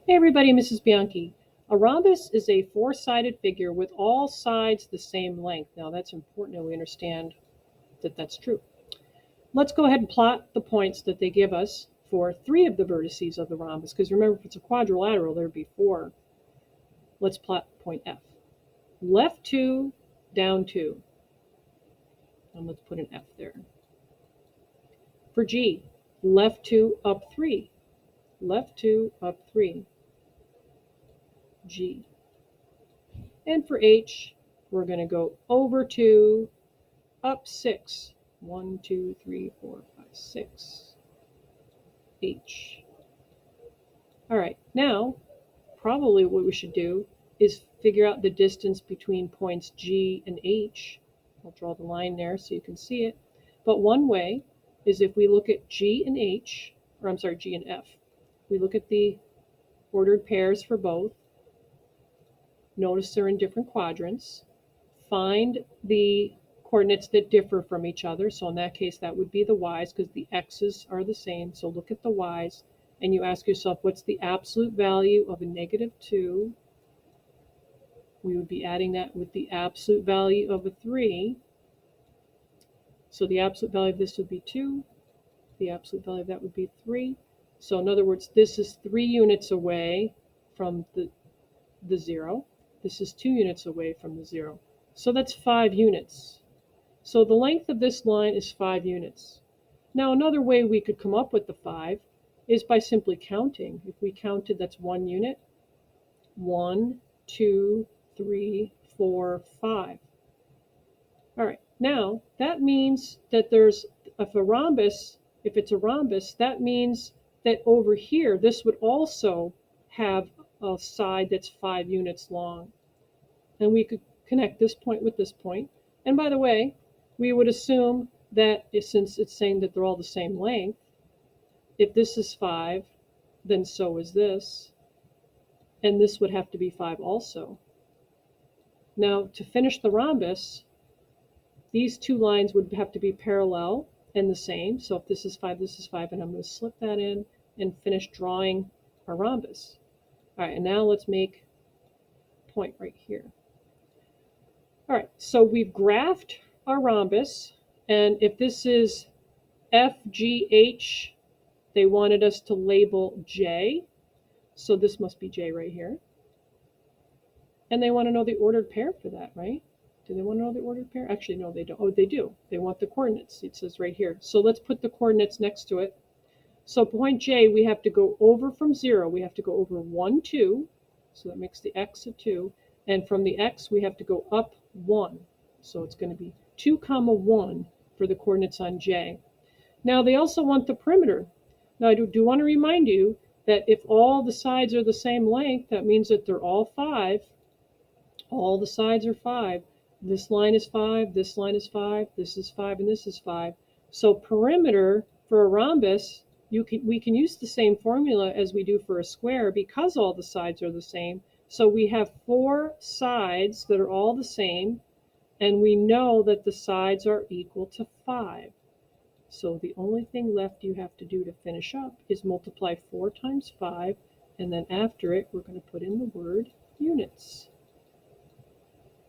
Hey everybody, Mrs. Bianchi. A rhombus is a four-sided figure with all sides the same length. Now that's important that we understand that that's true. Let's go ahead and plot the points that they give us for three of the vertices of the rhombus, because remember, if it's a quadrilateral, there'd be four. Let's plot point F. Left 2, down 2. And let's put an F there. For G, left 2, up 3. Left 2, up 3. G. And for H, we're going to go over 2, up 6. 1, 2, 3, 4, 5, 6. H. All right, now probably what we should do is figure out the distance between points G and H. I'll draw the line there so you can see it. But one way is if we look at G and H, or I'm sorry, G and F. We look at the ordered pairs for both. Notice they're in different quadrants. Find the coordinates that differ from each other. So in that case, that would be the y's because the x's are the same. So look at the y's and you ask yourself, what's the absolute value of a -2? We would be adding that with the absolute value of a 3. So the absolute value of this would be 2. The absolute value of that would be 3. So in other words, this is 3 units away from the 0. This is 2 units away from the 0. So that's 5 units. So the length of this line is 5 units. Now another way we could come up with the 5 is by simply counting. If we counted, that's 1 unit. 1, 2, 3, 4, 5. All right, now that means that if it's a rhombus, that means that over here, this would also have a side that's 5 units long. And we could connect this point with this point. And by the way, we would assume that since it's saying that they're all the same length, if this is 5, then so is this. And this would have to be 5 also. Now, to finish the rhombus, these two lines would have to be parallel and the same. So if this is 5, this is 5, and I'm going to slip that in and finish drawing our rhombus. All right, and now let's make a point right here. All right, so we've graphed our rhombus, and if this is FGH, they wanted us to label J, so this must be J right here. And they want to know the ordered pair for that, right? Do they want to know the ordered pair? Actually, no, they don't. Oh, they do. They want the coordinates. It says right here. So let's put the coordinates next to it. So point J, we have to go over from 0. We have to go over 1, 2. So that makes the x a 2. And from the x, we have to go up 1. So it's going to be 2, 1 for the coordinates on J. Now, they also want the perimeter. Now, I do want to remind you that if all the sides are the same length, that means that they're all 5. All the sides are 5. This line is 5, this line is 5, this is 5, and this is 5. So perimeter for a rhombus, we can use the same formula as we do for a square because all the sides are the same. So we have 4 sides that are all the same, and we know that the sides are equal to 5. So the only thing left you have to do to finish up is multiply 4 times 5, and then after it, we're going to put in the word units.